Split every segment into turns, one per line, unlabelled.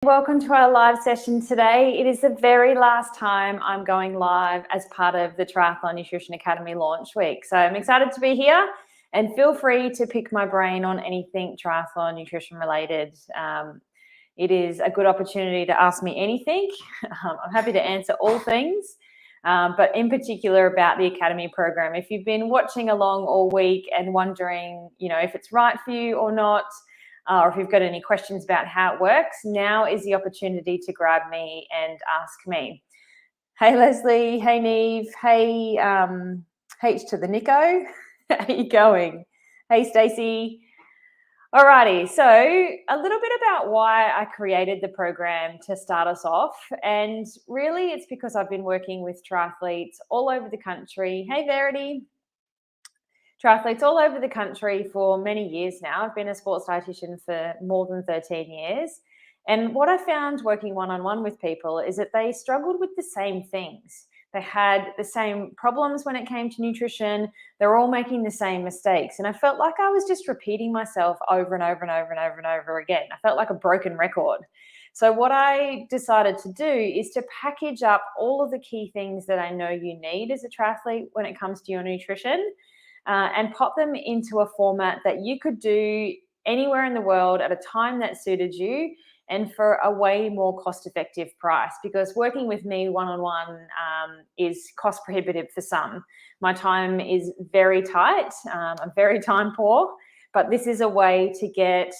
Welcome to our live session today. It is the very last time I'm going live as part of the Triathlon Nutrition Academy launch week. So I'm excited to be here, and feel free to pick my brain on anything triathlon nutrition related. It is a good opportunity to ask me anything. I'm happy to answer all things, but in particular about the Academy program. If you've been watching along all week and wondering, if it's right for you or not, or if you've got any questions about how it works, now is the opportunity to grab me and ask me. Hey, Leslie. Hey, Neve. Hey, H to the Nico. How you going? Hey, Stacey. Alrighty, so a little bit about why I created the program to start us off. And really, it's because I've been working with triathletes all over the country. Hey, Verity. Triathletes all over the country for many years now. I've been a sports dietitian for more than 13 years. And what I found working one-on-one with people is that they struggled with the same things. They had the same problems when it came to nutrition. They were all making the same mistakes. And I felt like I was just repeating myself over and over and over and over and over again. I felt like a broken record. So what I decided to do is to package up all of the key things that I know you need as a triathlete when it comes to your nutrition, and pop them into a format that you could do anywhere in the world at a time that suited you and for a way more cost-effective price, because working with me one-on-one is cost prohibitive for some. My time is very tight. I'm very time poor, but this is a way to get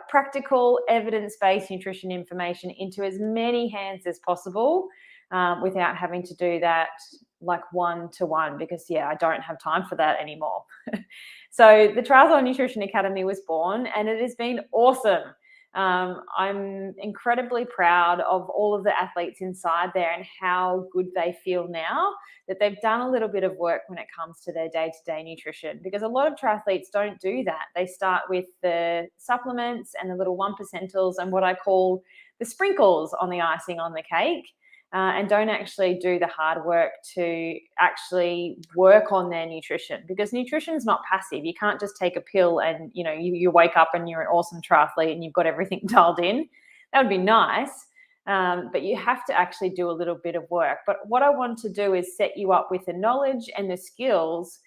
practical evidence-based nutrition information into as many hands as possible without having to do that one-to-one, because I don't have time for that anymore. So the Triathlon Nutrition Academy was born, and it has been awesome. I'm incredibly proud of all of the athletes inside there and how good they feel now that they've done a little bit of work when it comes to their day-to-day nutrition, because a lot of triathletes don't do that. They start with the supplements and the little 1%ers and what I call the sprinkles on the icing on the cake. And don't actually do the hard work to actually work on their nutrition, because nutrition is not passive. You can't just take a pill and, you wake up and you're an awesome triathlete and you've got everything dialed in. That would be nice, but you have to actually do a little bit of work. But what I want to do is set you up with the knowledge and the skills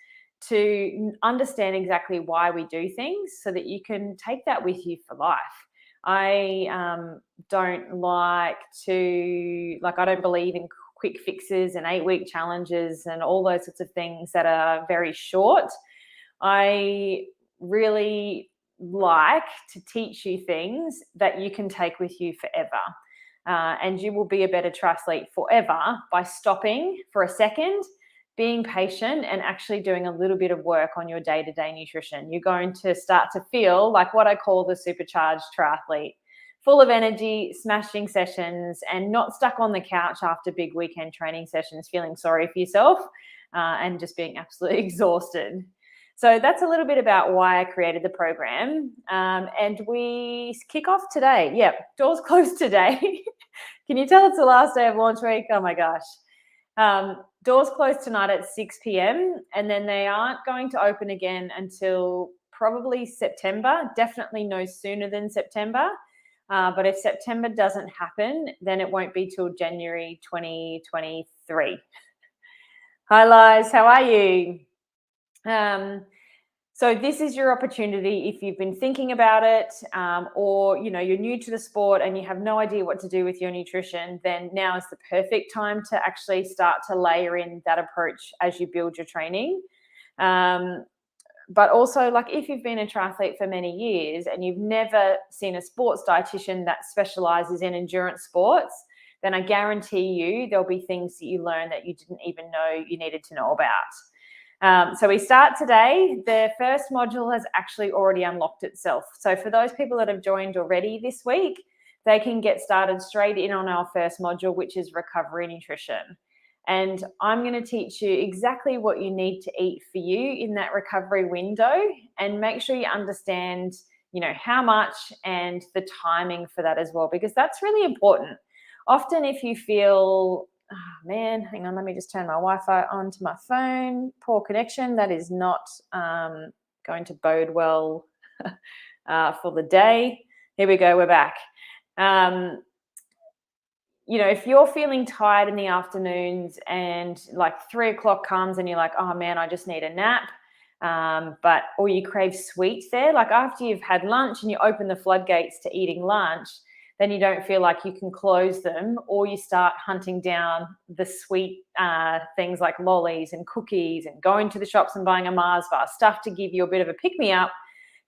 to understand exactly why we do things so that you can take that with you for life. I don't believe in quick fixes and 8-week challenges and all those sorts of things that are very short. I really like to teach you things that you can take with you forever. And you will be a better triathlete forever by stopping for a second, being patient, and actually doing a little bit of work on your day-to-day nutrition. You're going to start to feel like what I call the supercharged triathlete, full of energy, smashing sessions, and not stuck on the couch after big weekend training sessions, feeling sorry for yourself and just being absolutely exhausted. So that's a little bit about why I created the program. And we kick off today. Yep, doors closed today. Can you tell it's the last day of launch week? Oh my gosh. Doors close tonight at 6 p.m. and then they aren't going to open again until probably September, definitely no sooner than September. But if September doesn't happen, then it won't be till January 2023. Hi, Liz, how are you? So this is your opportunity if you've been thinking about it, or you're new to the sport and you have no idea what to do with your nutrition, then now is the perfect time to actually start to layer in that approach as you build your training. But also, if you've been a triathlete for many years and you've never seen a sports dietitian that specializes in endurance sports, then I guarantee you there'll be things that you learn that you didn't even know you needed to know about. So we start today. The first module has actually already unlocked itself. So for those people that have joined already this week, they can get started straight in on our first module, which is recovery nutrition. And I'm going to teach you exactly what you need to eat for you in that recovery window, and make sure you understand, how much and the timing for that as well, because that's really important. Often if you feel, oh man, hang on, let me just turn my Wi-Fi on to my phone. Poor connection. That is not going to bode well for the day. Here we go. We're back. If you're feeling tired in the afternoons and like 3 o'clock comes and you're like, oh man, I just need a nap, or you crave sweets there, like after you've had lunch and you open the floodgates to eating lunch, then you don't feel like you can close them, or you start hunting down the sweet things like lollies and cookies and going to the shops and buying a Mars bar, stuff to give you a bit of a pick-me-up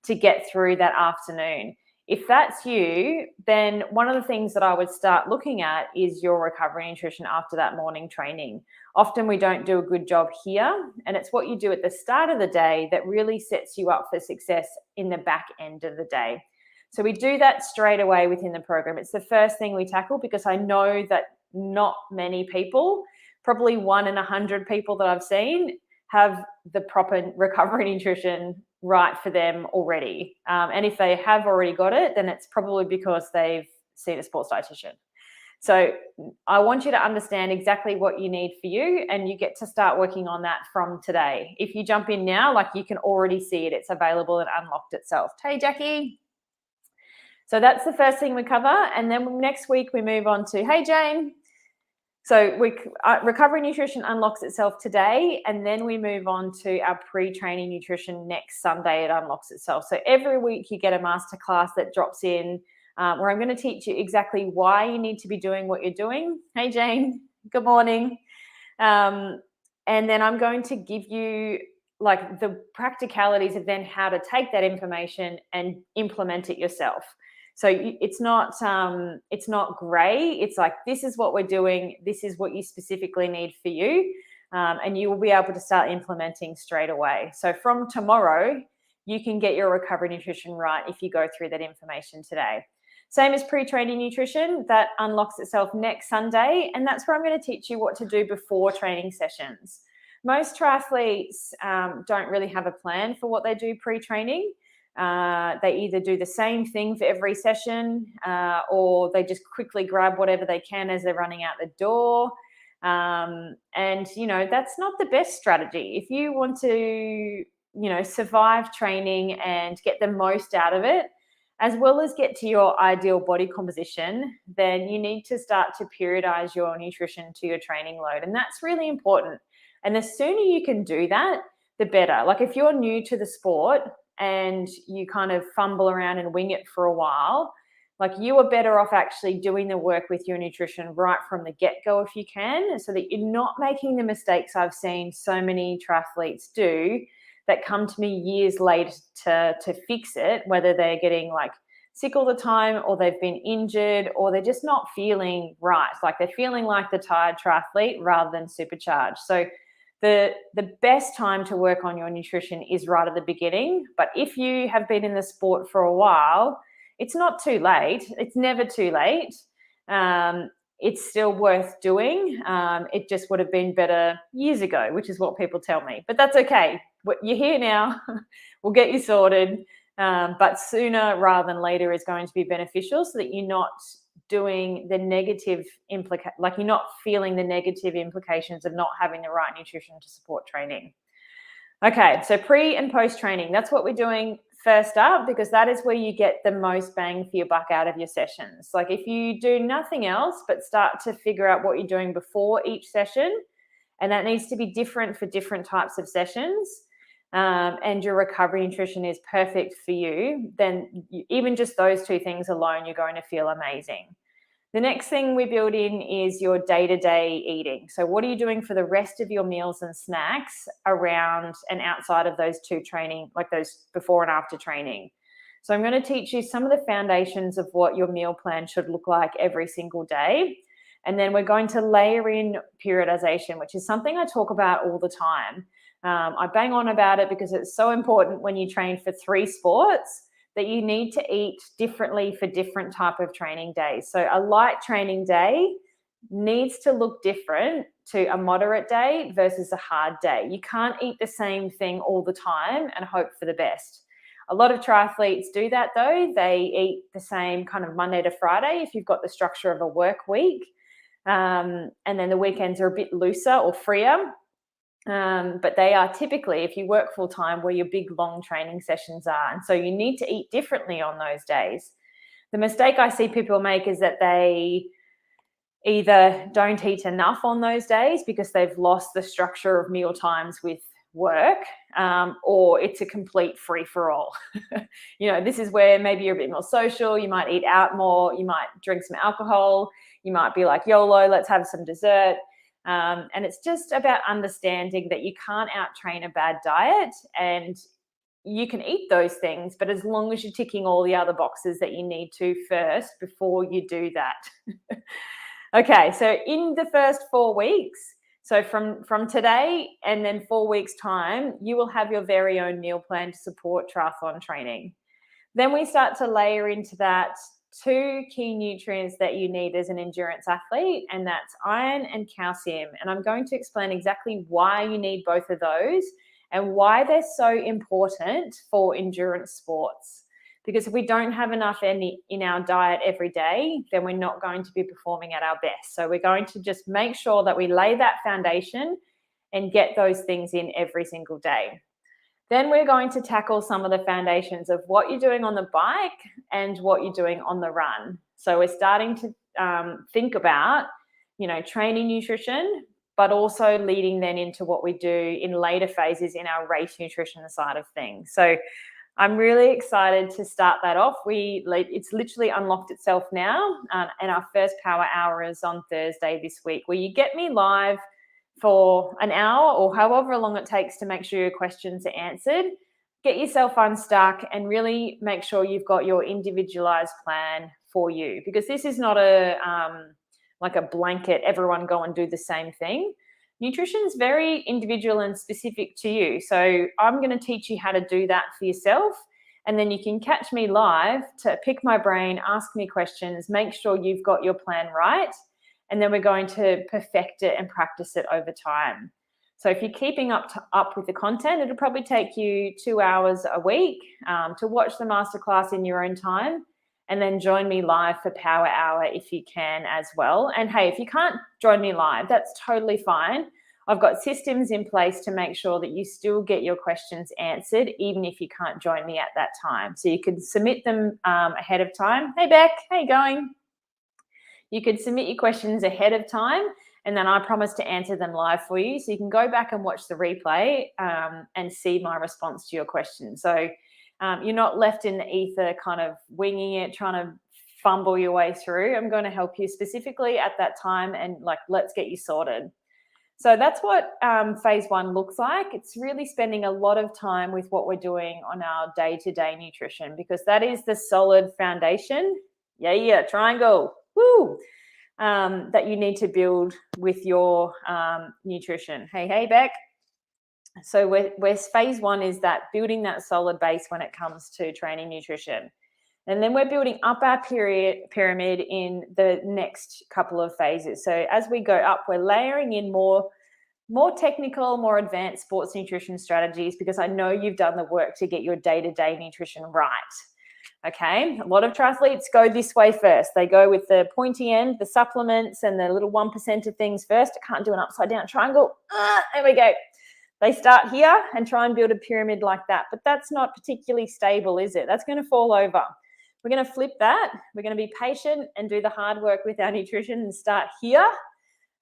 to get through that afternoon. If that's you, then one of the things that I would start looking at is your recovery nutrition after that morning training. Often we don't do a good job here, and it's what you do at the start of the day that really sets you up for success in the back end of the day. So we do that straight away within the program. It's the first thing we tackle because I know that not many people, probably 1 in 100 people that I've seen, have the proper recovery nutrition right for them already. And if they have already got it, then it's probably because they've seen a sports dietitian. So I want you to understand exactly what you need for you, and you get to start working on that from today. If you jump in now, like you can already see it, it's available and unlocked itself. Hey, Jackie. So that's the first thing we cover. And then next week we move on to, hey, Jane. So recovery nutrition unlocks itself today, and then we move on to our pre-training nutrition next Sunday. It unlocks itself. So every week you get a masterclass that drops in where I'm going to teach you exactly why you need to be doing what you're doing. Hey, Jane. Good morning. And then I'm going to give you like the practicalities of then how to take that information and implement it yourself. So it's not gray. It's like, this is what we're doing. This is what you specifically need for you. And you will be able to start implementing straight away. So from tomorrow, you can get your recovery nutrition right if you go through that information today. Same as pre-training nutrition, that unlocks itself next Sunday. And that's where I'm going to teach you what to do before training sessions. Most triathletes don't really have a plan for what they do pre-training. They either do the same thing for every session or they just quickly grab whatever they can as they're running out the door. And, that's not the best strategy. If you want to, survive training and get the most out of it, as well as get to your ideal body composition, then you need to start to periodize your nutrition to your training load. And that's really important. And the sooner you can do that, the better. Like if you're new to the sport and you kind of fumble around and wing it for a while, like you are better off actually doing the work with your nutrition right from the get-go if you can, so that you're not making the mistakes I've seen so many triathletes do that come to me years later to fix it, whether they're getting like sick all the time or they've been injured or they're just not feeling right. Like they're feeling like the tired triathlete rather than supercharged. So the best time to work on your nutrition is right at the beginning. But if you have been in the sport for a while, it's not too late. It's never too late. It's still worth doing. It just would have been better years ago, which is what people tell me. But that's okay. You're here now. We'll get you sorted. But sooner rather than later is going to be beneficial, so that you're not doing the negative you're not feeling the negative implications of not having the right nutrition to support training. Okay, so pre and post training, that's what we're doing first up, because that is where you get the most bang for your buck out of your sessions. Like if you do nothing else but start to figure out what you're doing before each session, and that needs to be different for different types of sessions, and your recovery nutrition is perfect for you, then even just those two things alone, you're going to feel amazing. The next thing we build in is your day-to-day eating. So what are you doing for the rest of your meals and snacks around and outside of those two training, like those before and after training? So I'm going to teach you some of the foundations of what your meal plan should look like every single day. And then we're going to layer in periodization, which is something I talk about all the time. I bang on about it because it's so important when you train for 3 sports that you need to eat differently for different type of training days. So a light training day needs to look different to a moderate day versus a hard day. You can't eat the same thing all the time and hope for the best. A lot of triathletes do that though. They eat the same kind of Monday to Friday if you've got the structure of a work week. And then the weekends are a bit looser or freer. But they are typically, if you work full time, where your big long training sessions are. And so you need to eat differently on those days. The mistake I see people make is that they either don't eat enough on those days because they've lost the structure of meal times with work, or it's a complete free-for-all. This is where maybe you're a bit more social, you might eat out more, you might drink some alcohol, you might be like, YOLO, let's have some dessert. And it's just about understanding that you can't out-train a bad diet, and you can eat those things, but as long as you're ticking all the other boxes that you need to first before you do that. Okay, so in the first 4 weeks, so from today and then 4 weeks' time, you will have your very own meal plan to support triathlon training. Then we start to layer into that 2 key nutrients that you need as an endurance athlete, and that's iron and calcium. And I'm going to explain exactly why you need both of those and why they're so important for endurance sports. Because if we don't have enough in our diet every day, then we're not going to be performing at our best. So we're going to just make sure that we lay that foundation and get those things in every single day. Then we're going to tackle some of the foundations of what you're doing on the bike and what you're doing on the run. So we're starting to think about, training nutrition, but also leading then into what we do in later phases in our race nutrition side of things. So I'm really excited to start that off. It's literally unlocked itself now, and our first power hour is on Thursday this week, where you get me live for an hour or however long it takes to make sure your questions are answered. Get yourself unstuck and really make sure you've got your individualized plan for you, because this is not like a blanket, everyone go and do the same thing. Nutrition is very individual and specific to you. So I'm going to teach you how to do that for yourself. And then you can catch me live to pick my brain, ask me questions, make sure you've got your plan right. And then we're going to perfect it and practice it over time. So if you're keeping up with the content, it'll probably take you 2 hours a week to watch the masterclass in your own time. And then join me live for Power Hour if you can as well. And hey, if you can't join me live, that's totally fine. I've got systems in place to make sure that you still get your questions answered, even if you can't join me at that time. So you can submit them ahead of time. Hey, Beck, how you going? You can submit your questions ahead of time, and then I promise to answer them live for you. So you can go back and watch the replay and see my response to your question. So you're not left in the ether kind of winging it, trying to fumble your way through. I'm going to help you specifically at that time and let's get you sorted. So that's what phase 1 looks like. It's really spending a lot of time with what we're doing on our day-to-day nutrition, because that is the solid foundation. Yeah, triangle. Woo! That you need to build with your nutrition. Hey, Beck. So where phase 1 is that building that solid base when it comes to training nutrition. And then we're building up our pyramid in the next couple of phases. So as we go up, we're layering in more technical, more advanced sports nutrition strategies, because I know you've done the work to get your day-to-day nutrition right. Okay, a lot of triathletes go this way first. They go with the pointy end, the supplements, and the little 1% of things first. I can't do an upside down triangle. There we go. They start here and try and build a pyramid like that, but that's not particularly stable, is it? That's going to fall over. We're going to flip that. We're going to be patient and do the hard work with our nutrition and start here.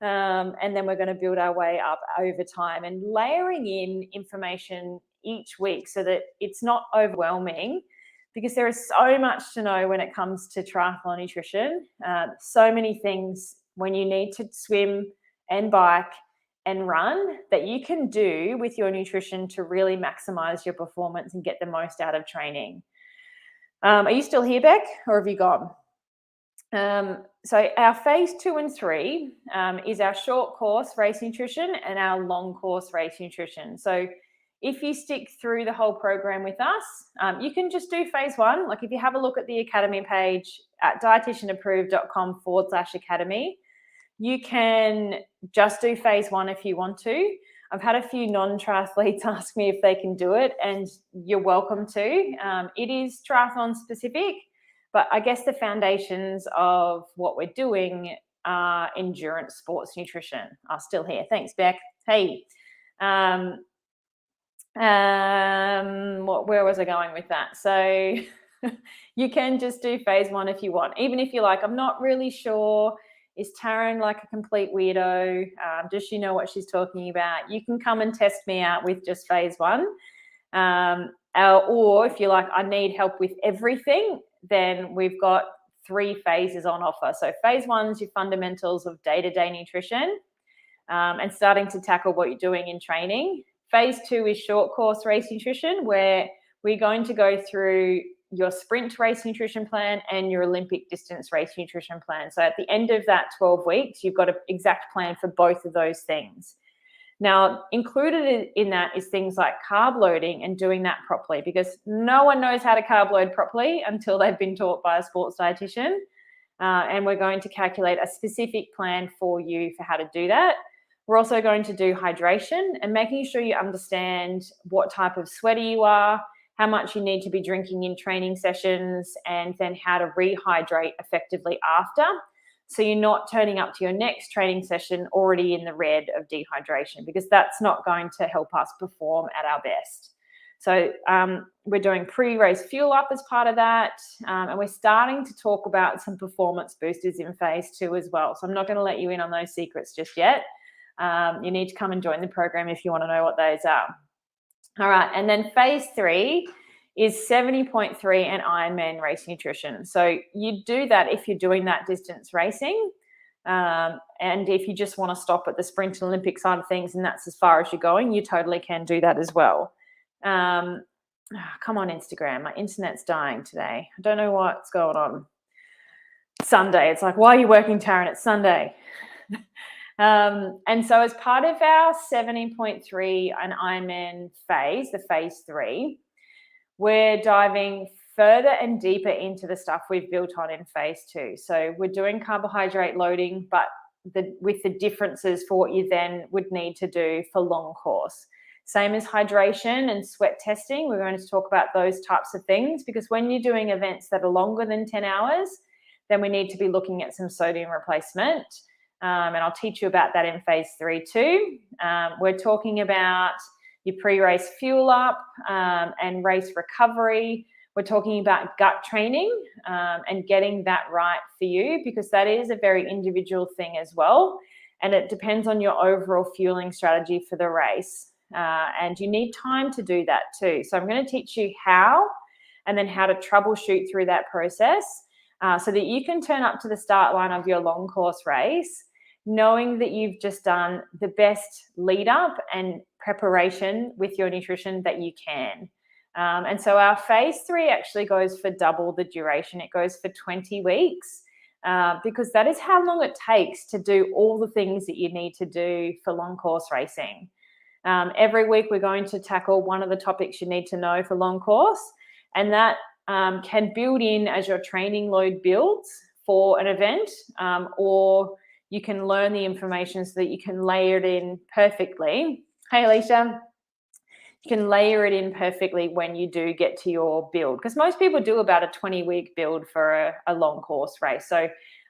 And then we're going to build our way up over time and layering in information each week so that it's not overwhelming, because there is so much to know when it comes to triathlon nutrition. So many things when you need to swim and bike and run that you can do with your nutrition to really maximize your performance and get the most out of training. Are you still here, Beck, or have you gone? So our phase 2 and 3 is our short course race nutrition and our long course race nutrition. So if you stick through the whole program with us, you can just do phase 1. Like if you have a look at the academy page at dietitianapproved.com/academy, you can just do phase 1 if you want to. I've had a few non-triathletes ask me if they can do it, and you're welcome to. It is triathlon specific, but I guess the foundations of what we're doing are endurance sports nutrition. I'm still here. Thanks, Beck. Hey. Where was I going with that? So You can just do phase 1 if you want. Even if you're like, I'm not really sure, is Taryn like a complete weirdo? Does she know what she's talking about? You can come and test me out with just phase 1. Or if you're like, I need help with everything, then we've got 3 phases on offer. So phase 1 is your fundamentals of day-to-day nutrition, and starting to tackle what you're doing in training. Phase 2 is short course race nutrition, where we're going to go through your sprint race nutrition plan and your Olympic distance race nutrition plan. So at the end of that 12 weeks, you've got an exact plan for both of those things. Now, included in that is things like carb loading and doing that properly, because no one knows how to carb load properly until they've been taught by a sports dietitian. And we're going to calculate a specific plan for you for how to do that. We're also going to do hydration and making sure you understand what type of sweater you are, how much you need to be drinking in training sessions, and then how to rehydrate effectively after. So you're not turning up to your next training session already in the red of dehydration, because that's not going to help us perform at our best. So we're doing pre-race fuel up as part of that. And we're starting to talk about some performance boosters in phase 2 as well. So I'm not going to let you in on those secrets just yet. You need to come and join the program if you want to know what those are. All right, and then phase 3 is 70.3 and Ironman race nutrition. So you do that if you're doing that distance racing, and if you just want to stop at the sprint and Olympic side of things and that's as far as you're going, you totally can do that as well. Come on, Instagram, my internet's dying today. I don't know what's going on. Sunday, it's like, why are you working, Taryn? It's Sunday. And so as part of our 70.3 and Ironman phase, the phase 3, we're diving further and deeper into the stuff we've built on in phase 2. So we're doing carbohydrate loading, but with the differences for what you then would need to do for long course. Same as hydration and sweat testing. We're going to talk about those types of things, because when you're doing events that are longer than 10 hours, then we need to be looking at some sodium replacement. And I'll teach you about that in phase 3 too. We're talking about your pre-race fuel up and race recovery. We're talking about gut training and getting that right for you, because that is a very individual thing as well. And it depends on your overall fueling strategy for the race. And you need time to do that too. So I'm going to teach you how, and then how to troubleshoot through that process so that you can turn up to the start line of your long course race knowing that you've just done the best lead up and preparation with your nutrition that you can. And so our phase 3 actually goes for double the duration. It goes for 20 weeks because that is how long it takes to do all the things that you need to do for long course racing. Every week we're going to tackle one of the topics you need to know for long course, and that can build in as your training load builds for an event, or you can learn the information so that you can layer it in perfectly. Hey, Alicia. You can layer it in perfectly when you do get to your build, because most people do about a 20-week build for a long course race. So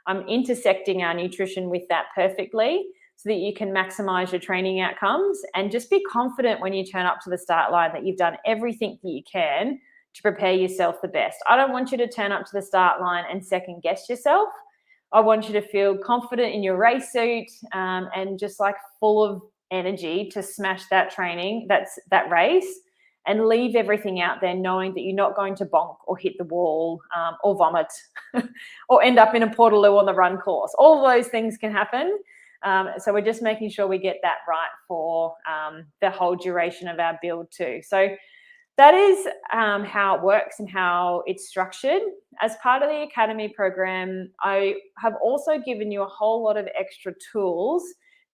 I'm intersecting our nutrition with that perfectly so that you can maximize your training outcomes, and just be confident when you turn up to the start line that you've done everything that you can to prepare yourself the best. I don't want you to turn up to the start line and second guess yourself. I want you to feel confident in your race suit and just like full of energy to smash that training, that race, and leave everything out there knowing that you're not going to bonk or hit the wall or vomit or end up in a portaloo on the run course. All of those things can happen. So we're just making sure we get that right for the whole duration of our build too. So that is how it works and how it's structured. As part of the Academy program, I have also given you a whole lot of extra tools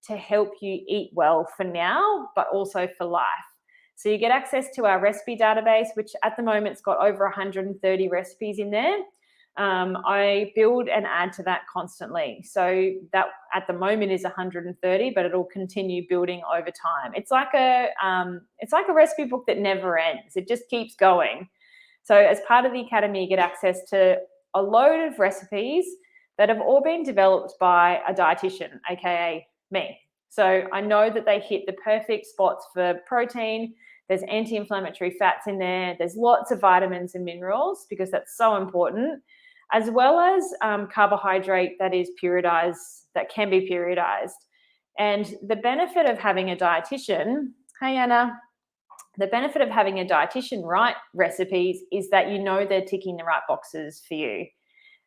to help you eat well for now, but also for life. So you get access to our recipe database, which at the moment it's got over 130 recipes in there. I build and add to that constantly. So that at the moment is 130, but it'll continue building over time. It's like a recipe book that never ends. It just keeps going. So as part of the Academy, you get access to a load of recipes that have all been developed by a dietitian, aka me. So I know that they hit the perfect spots for protein. There's anti-inflammatory fats in there. There's lots of vitamins and minerals because that's so important, as well as carbohydrate that is periodized, that can be periodized. And the benefit of having a dietitian, hey Anna, the benefit of having a dietitian write recipes is that you know they're ticking the right boxes for you.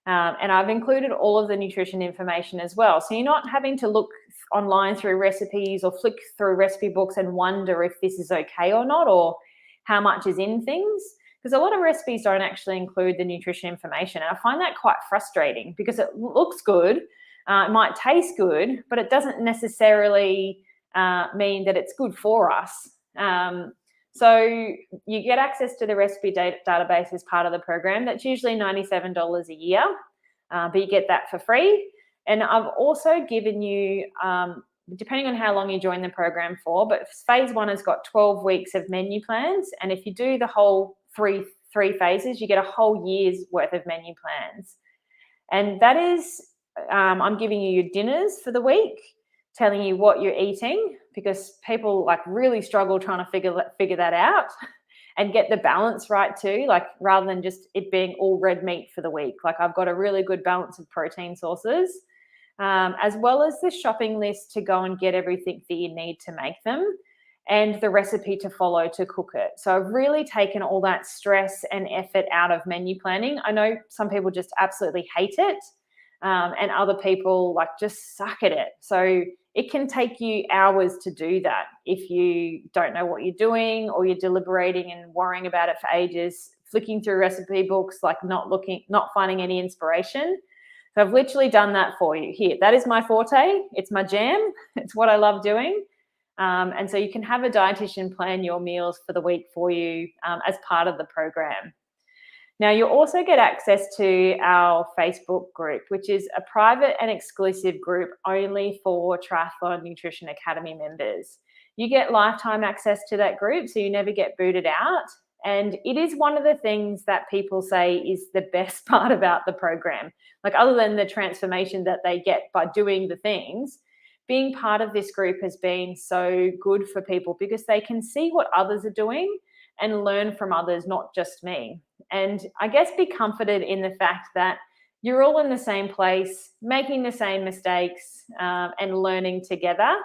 And I've included all of the nutrition information as well. So you're not having to look online through recipes or flick through recipe books and wonder if this is okay or not, or how much is in things. Because a lot of recipes don't actually include the nutrition information. And I find that quite frustrating because it looks good, it might taste good, but it doesn't necessarily mean that it's good for us. So you get access to the recipe database as part of the program. That's usually $97 a year, but you get that for free. And I've also given you, depending on how long you join the program for, but phase 1 has got 12 weeks of menu plans. And if you do the whole three phases, you get a whole year's worth of menu plans. And that is, I'm giving you your dinners for the week, telling you what you're eating, because people like really struggle trying to figure that out and get the balance right too, like rather than just it being all red meat for the week. Like I've got a really good balance of protein sources, as well as the shopping list to go and get everything that you need to make them, and the recipe to follow to cook it. So I've really taken all that stress and effort out of menu planning. I know some people just absolutely hate it, and other people like just suck at it. So it can take you hours to do that if you don't know what you're doing, or you're deliberating and worrying about it for ages, flicking through recipe books, like not finding any inspiration. So I've literally done that for you here. That is my forte. It's my jam. It's what I love doing. And so you can have a dietitian plan your meals for the week for you as part of the program. Now, you'll also get access to our Facebook group, which is a private and exclusive group only for Triathlon Nutrition Academy members. You get lifetime access to that group, so you never get booted out. And it is one of the things that people say is the best part about the program. Like other than the transformation that they get by doing the things, being part of this group has been so good for people because they can see what others are doing and learn from others, not just me. And I guess be comforted in the fact that you're all in the same place, making the same mistakes, and learning together.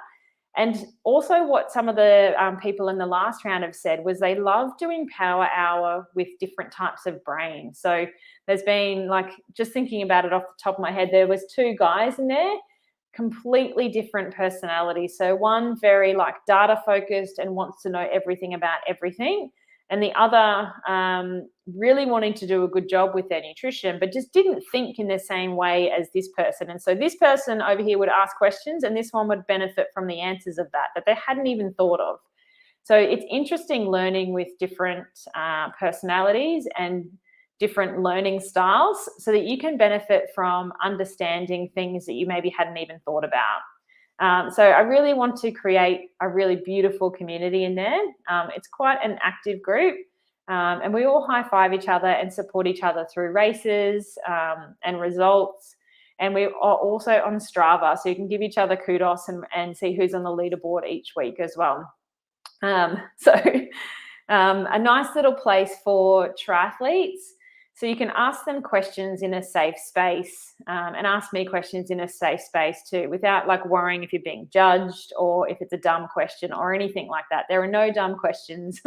And also what some of the people in the last round have said was they love doing power hour with different types of brain. So there's been, like, just thinking about it off the top of my head, there was 2 guys in there, completely different personalities. So one very like data focused and wants to know everything about everything, and the other really wanting to do a good job with their nutrition, but just didn't think in the same way as this person. And so this person over here would ask questions, and this one would benefit from the answers of that they hadn't even thought of. So it's interesting learning with different personalities and different learning styles so that you can benefit from understanding things that you maybe hadn't even thought about. So I really want to create a really beautiful community in there. It's quite an active group, and we all high-five each other and support each other through races and results. And we are also on Strava, so you can give each other kudos and see who's on the leaderboard each week as well. So a nice little place for triathletes. So you can ask them questions in a safe space, and ask me questions in a safe space too, without like worrying if you're being judged or if it's a dumb question or anything like that. There are no dumb questions.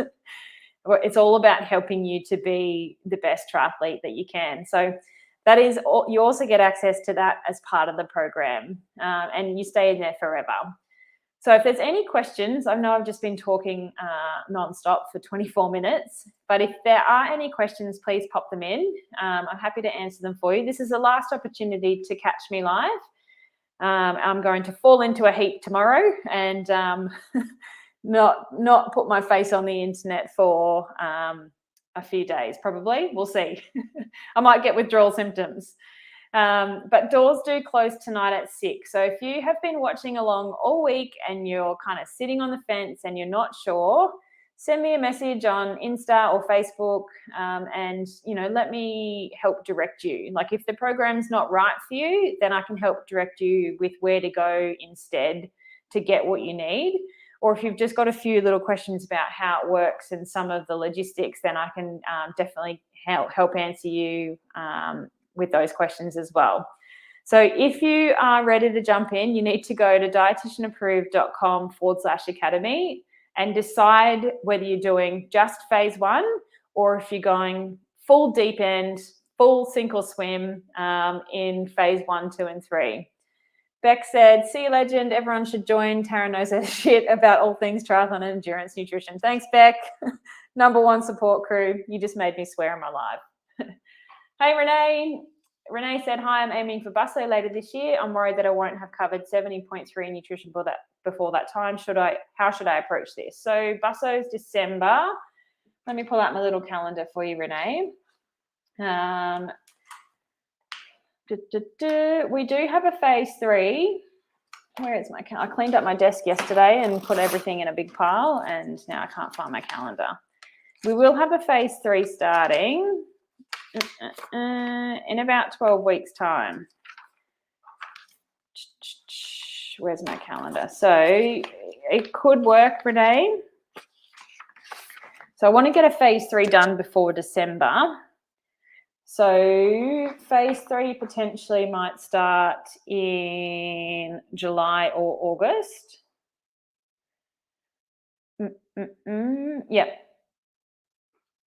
It's all about helping you to be the best triathlete that you can. So that is, you also get access to that as part of the program, and you stay in there forever. So if there's any questions, I know I've just been talking nonstop for 24 minutes, but if there are any questions, please pop them in. I'm happy to answer them for you. This is the last opportunity to catch me live. I'm going to fall into a heap tomorrow and not put my face on the internet for a few days, probably. We'll see. I might get withdrawal symptoms. But doors do close tonight at 6. So if you have been watching along all week and you're kind of sitting on the fence and you're not sure, send me a message on Insta or Facebook, and let me help direct you. Like if the program's not right for you, then I can help direct you with where to go instead to get what you need. or if you've just got a few little questions about how it works and some of the logistics, then I can definitely help answer you with those questions as well. So if you are ready to jump in, you need to go to dietitianapproved.com/academy and decide whether you're doing just phase 1 or if you're going full deep end, full sink or swim in phase 1, 2, and 3. Beck said, "See you, legend. Everyone should join. Tara knows her shit about all things triathlon and endurance nutrition." Thanks, Beck. #1 support crew. You just made me swear in my life. Hey, Renee. Renee said, "Hi, I'm aiming for Busso later this year. I'm worried that I won't have covered 70.3 nutrition before that time. How should I approach this?" So Busso's December. Let me pull out my little calendar for you, Renee. We do have a phase 3. Where is my calendar? I cleaned up my desk yesterday and put everything in a big pile, and now I can't find my calendar. We will have a phase 3 starting in about 12 weeks' time. Where's my calendar? So it could work, Renee. So I want to get a phase 3 done before December. So phase 3 potentially might start in July or August. Yeah.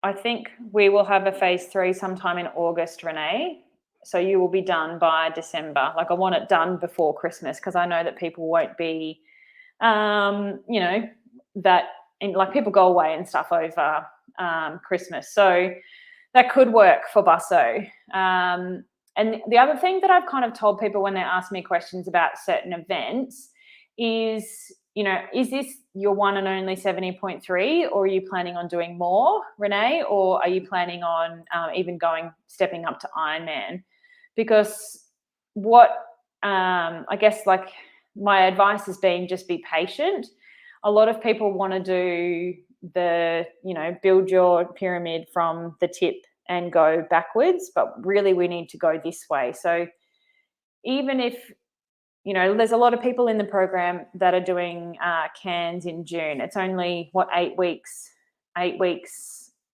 I think we will have a phase 3 sometime in August, Renee. So you will be done by December. Like, I want it done before Christmas because I know that people won't be, like people go away and stuff over Christmas. So that could work for Busso. And the other thing that I've kind of told people when they ask me questions about certain events is, is this your one and only 70.3, or are you planning on doing more, Renee, or are you planning on even stepping up to Ironman? Because I guess like my advice has been just be patient. A lot of people want to do build your pyramid from the tip and go backwards, but really we need to go this way. So even if, there's a lot of people in the program that are doing cans in June. It's only 8 weeks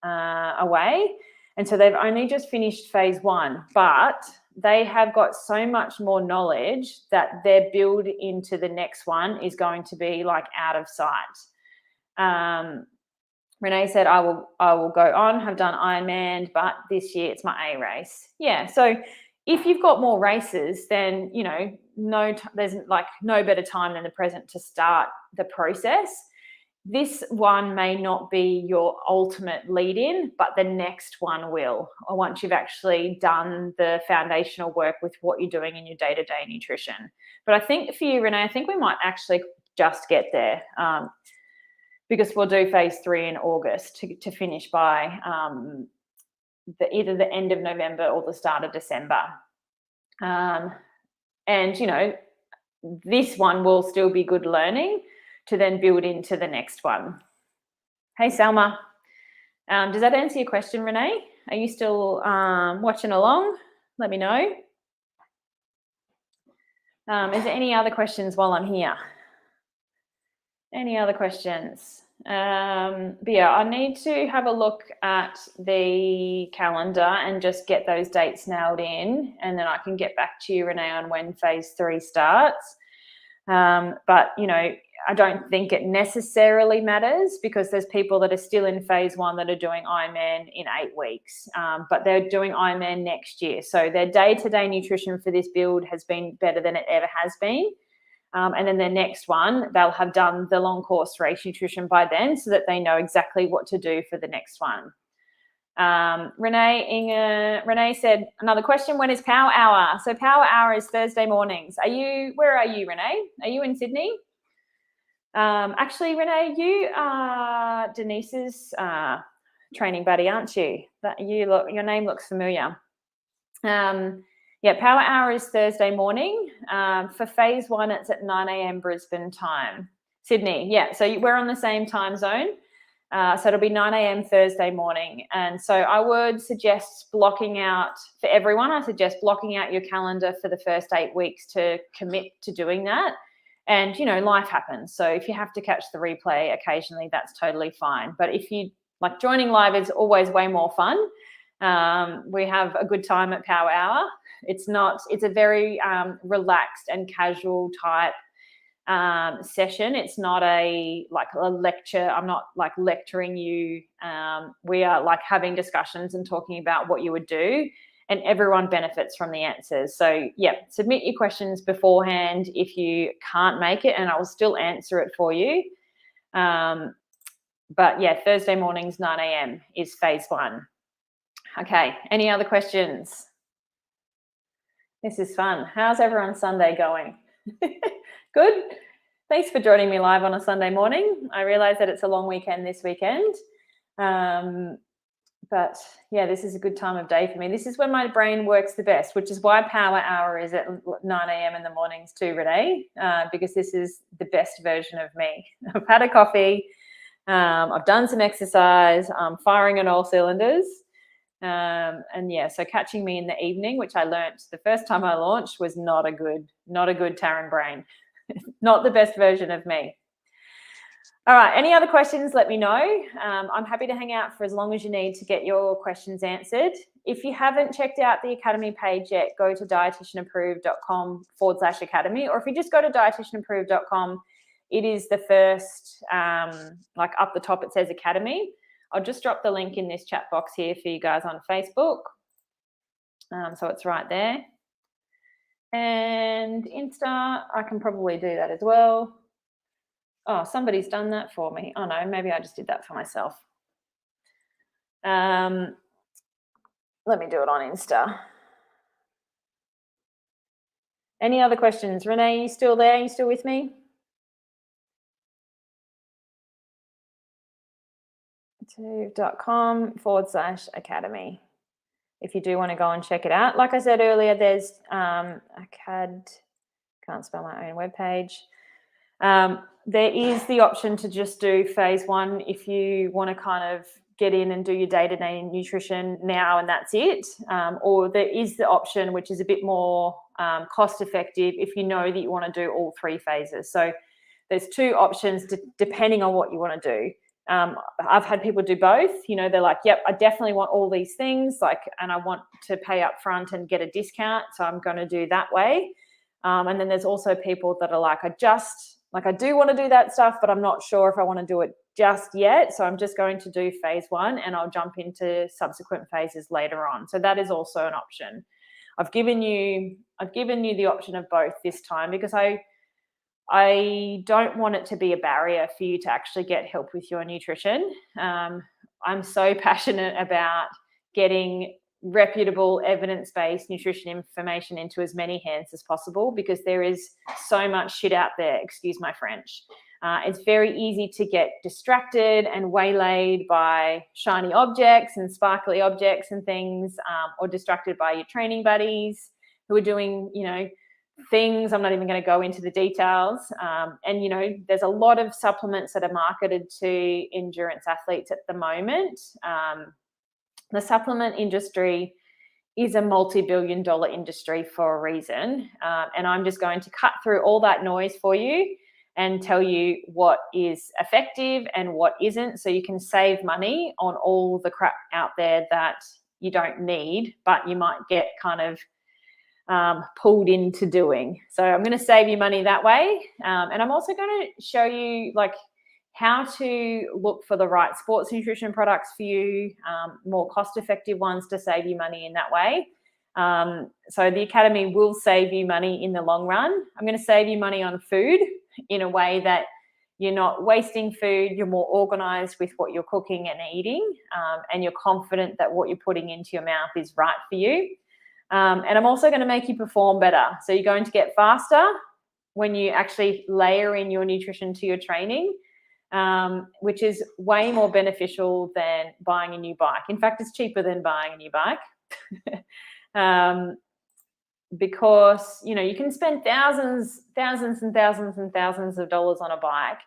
away. And so they've only just finished phase 1, but they have got so much more knowledge that their build into the next one is going to be like out of sight. Renee said, I will go on, have done Ironman, but this year it's my A race. Yeah, so if you've got more races, then, there's like no better time than the present to start the process. This one may not be your ultimate lead-in, but the next one will, or once you've actually done the foundational work with what you're doing in your day-to-day nutrition. But I think for you, Renee, I think we might actually just get there. Because we'll do phase 3 in August to finish by either the end of November or the start of December. And, this one will still be good learning to then build into the next one. Hey, Selma. Does that answer your question, Renee? Are you still watching along? Let me know. Is there any other questions while I'm here? Any other questions? But yeah, I need to have a look at the calendar and just get those dates nailed in, and then I can get back to you, Renee, on when phase 3 starts. But, I don't think it necessarily matters because there's people that are still in phase 1 that are doing Ironman in 8 weeks, but they're doing Ironman next year. So their day-to-day nutrition for this build has been better than it ever has been. And then the next one, they'll have done the long course race nutrition by then so that they know exactly what to do for the next one. Renee said, another question, when is Power Hour? So Power Hour is Thursday mornings. Where are you, Renee? Are you in Sydney? Actually, Renee, you are Denise's training buddy, aren't you? Your name looks familiar. Yeah, Power Hour is Thursday morning. For phase 1, it's at 9 a.m. Brisbane time. Sydney, yeah. So we're on the same time zone. So it'll be 9 a.m. Thursday morning. And so I would suggest blocking out, for everyone, I suggest blocking out your calendar for the first 8 weeks to commit to doing that. And, life happens. So if you have to catch the replay occasionally, that's totally fine. But if you like, joining live is always way more fun. We have a good time at Power Hour. It's a very relaxed and casual type session. It's not a lecture. I'm not like lecturing you. We are like having discussions and talking about what you would do, and everyone benefits from the answers. So yeah, submit your questions beforehand if you can't make it, and I will still answer it for you. But yeah, Thursday mornings, 9 a.m. is phase 1. Okay, any other questions? This is fun. How's everyone's Sunday going? Good. Thanks for joining me live on a Sunday morning. I realize that it's a long weekend this weekend. But yeah, this is a good time of day for me. This is when my brain works the best, which is why Power Hour is at 9 a.m. in the mornings too, Renee, because this is the best version of me. I've had a coffee. I've done some exercise. I'm firing on all cylinders. And yeah, so catching me in the evening, which I learnt the first time I launched, was not a good Taryn brain. Not the best version of me. All right, any other questions, let me know. I'm happy to hang out for as long as you need to get your questions answered. If you haven't checked out the Academy page yet, go to dietitianapproved.com/academy, or if you just go to dietitianapproved.com, it is the first, like up the top, it says Academy. I'll just drop the link in this chat box here for you guys on Facebook. So it's right there. And Insta, I can probably do that as well. Oh, somebody's done that for me. Oh no, maybe I just did that for myself. Let me do it on Insta. Any other questions? Renee, are you still there? Are you still with me? .com/academy. If you do want to go and check it out. Like I said earlier, there's can't spell my own webpage. There is the option to just do phase 1 if you want to kind of get in and do your day-to-day nutrition now and that's it. Or there is the option, which is a bit more cost-effective, if you know that you want to do all 3 phases. So there's 2 options depending on what you want to do. I've had people do both. They're like, yep, I definitely want all these things, and I want to pay up front and get a discount, so I'm going to do that way. And then there's also people that are like, I do want to do that stuff, but I'm not sure if I want to do it just yet. So I'm just going to do phase 1 and I'll jump into subsequent phases later on. So that is also an option. I've given you the option of both this time because I don't want it to be a barrier for you to actually get help with your nutrition. I'm so passionate about getting reputable, evidence-based nutrition information into as many hands as possible because there is so much shit out there, excuse my French. It's very easy to get distracted and waylaid by shiny objects and sparkly objects and things, or distracted by your training buddies who are doing, things. I'm not even going to go into the details. And there's a lot of supplements that are marketed to endurance athletes at the moment. The supplement industry is a multi-billion-dollar industry for a reason. And I'm just going to cut through all that noise for you and tell you what is effective and what isn't, so you can save money on all the crap out there that you don't need, but you might get kind of pulled into doing. So I'm going to save you money that way. And I'm also going to show you how to look for the right sports nutrition products for you, more cost-effective ones to save you money in that way. So the Academy will save you money in the long run. I'm going to save you money on food in a way that you're not wasting food, you're more organized with what you're cooking and eating, and you're confident that what you're putting into your mouth is right for you. And I'm also going to make you perform better. So you're going to get faster when you actually layer in your nutrition to your training, which is way more beneficial than buying a new bike. In fact, it's cheaper than buying a new bike. Because, you can spend thousands and thousands of dollars on a bike,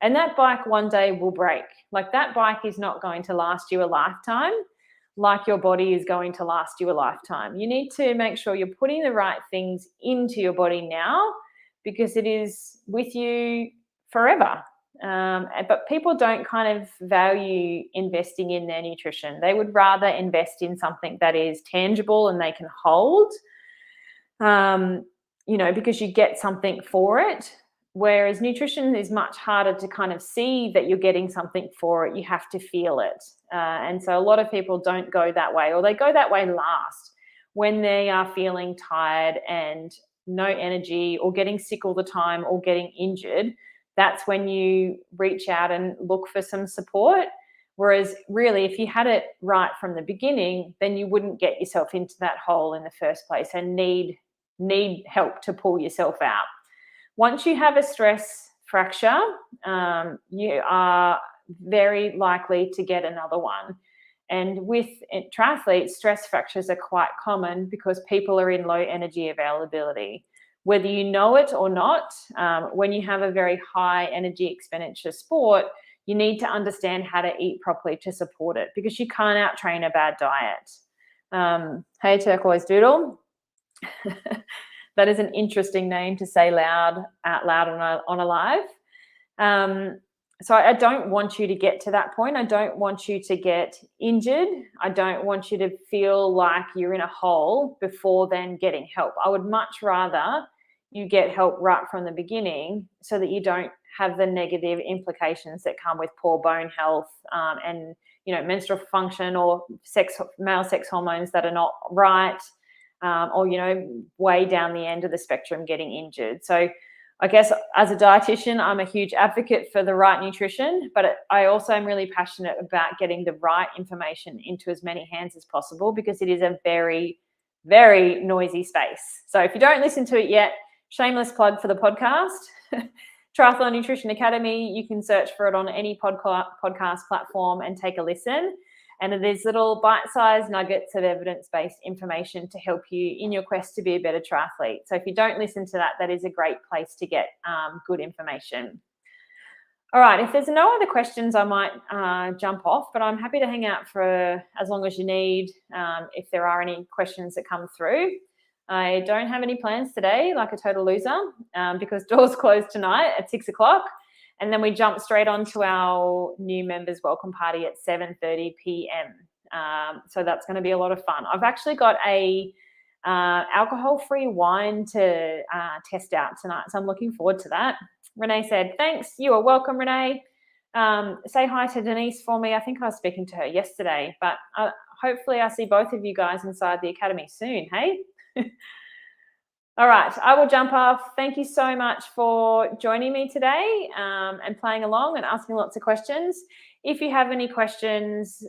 and that bike one day will break. That bike is not going to last you a lifetime like your body is going to last you a lifetime. You need to make sure you're putting the right things into your body now because it is with you forever. But people don't kind of value investing in their nutrition. They would rather invest in something that is tangible and they can hold, because you get something for it. Whereas nutrition is much harder to kind of see that you're getting something for it. You have to feel it. And so a lot of people don't go that way, or they go that way last when they are feeling tired and no energy, or getting sick all the time, or getting injured. That's when you reach out and look for some support. Whereas really, if you had it right from the beginning, then you wouldn't get yourself into that hole in the first place and need help to pull yourself out. Once you have a stress fracture, you are very likely to get another one. And with triathletes, stress fractures are quite common because people are in low energy availability. Whether you know it or not, when you have a very high energy expenditure sport, you need to understand how to eat properly to support it, because you can't out-train a bad diet. Hey, Turquoise Doodle. That is an interesting name to say out loud on a live. So I don't want you to get to that point. I don't want you to get injured. I don't want you to feel like you're in a hole before then getting help. I would much rather you get help right from the beginning, so that you don't have the negative implications that come with poor bone health, and menstrual function, or male sex hormones that are not right, or way down the end of the spectrum, getting injured. So I guess as a dietitian, I'm a huge advocate for the right nutrition, but I also am really passionate about getting the right information into as many hands as possible, because it is a very, very noisy space. So if you don't listen to it yet, shameless plug for the podcast, Triathlon Nutrition Academy. You can search for it on any podcast platform and take a listen. And it is little bite-sized nuggets of evidence-based information to help you in your quest to be a better triathlete. So if you don't listen to that, that is a great place to get good information. All right, if there's no other questions, I might jump off, but I'm happy to hang out for as long as you need if there are any questions that come through. I don't have any plans today, like a total loser, because doors close tonight at 6 o'clock. And then we jump straight onto our new members welcome party at 7:30 p.m. So that's going to be a lot of fun. I've actually got a alcohol-free wine to test out tonight, so I'm looking forward to that. Renee said, thanks. You are welcome, Renee. Say hi to Denise for me. I think I was speaking to her yesterday, but hopefully I see both of you guys inside the academy soon, hey? All right, I will jump off. Thank you so much for joining me today and playing along and asking lots of questions. If you have any questions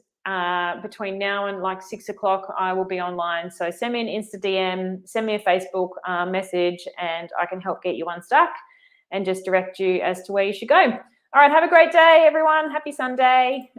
between now and like 6 o'clock, I will be online. So send me an Insta DM, send me a Facebook message, and I can help get you unstuck and just direct you as to where you should go. All right, have a great day, everyone. Happy Sunday.